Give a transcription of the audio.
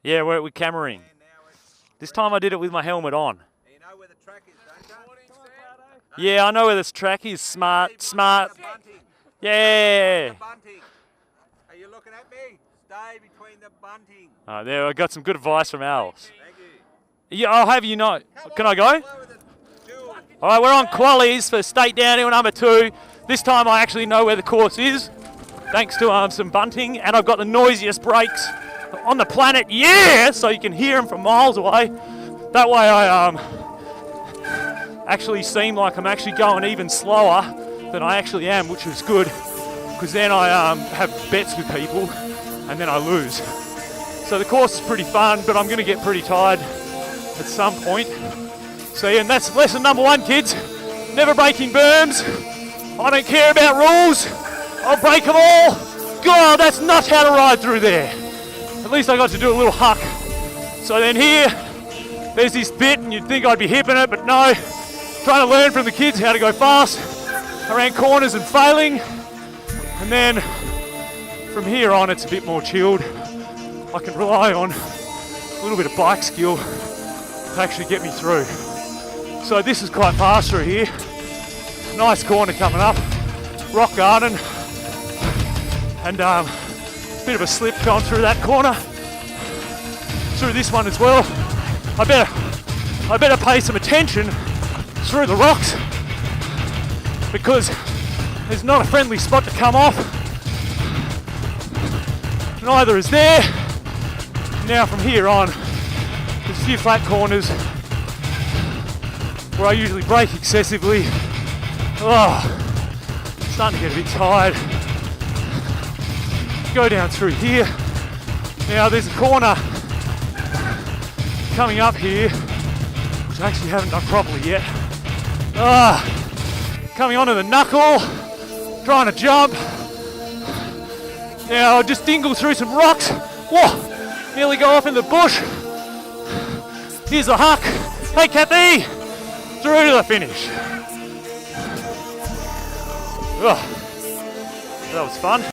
Yeah, we're cameraing. This time I did it with my helmet on. You know where the track is, don't Yeah, I know where this track is. Smart. Yeah. Are you looking at me? Stay between the bunting. There, I got some good advice from Alice. Thank you. Yeah, I'll have you know. Can I go? All right, we're on Qualy's for State Downhill number 2. This time I actually know where the course is, thanks to some bunting, and I've got the noisiest brakes on the planet. Yeah, so you can hear them from miles away. That way I actually seem like I'm actually going even slower than I actually am, which is good, because then I have bets with people and then I lose. So the course is pretty fun, but I'm going to get pretty tired at some point. So yeah, and that's lesson number 1, kids. Never breaking berms. I don't care about rules. I'll break them all. God, that's not how to ride through there. At least I got to do a little huck. So then here, there's this bit, and you'd think I'd be hipping it, but no. Trying to learn from the kids how to go fast around corners and failing. And then from here on, it's a bit more chilled. I can rely on a little bit of bike skill to actually get me through. So this is quite fast through here. Nice corner coming up, rock garden, and bit of a slip going through that corner. Through this one as well. I better pay some attention through the rocks, because there's not a friendly spot to come off. Neither is there. Now from here on, there's a few flat corners where I usually brake excessively. Starting to get a bit tired. Go down through here. Now there's a corner coming up here, which I actually haven't done properly yet. Coming onto the knuckle, trying to jump. Now I'll just dingle through some rocks. Whoa, nearly go off in the bush. Here's a huck. Hey Kathy, through to the finish. That was fun.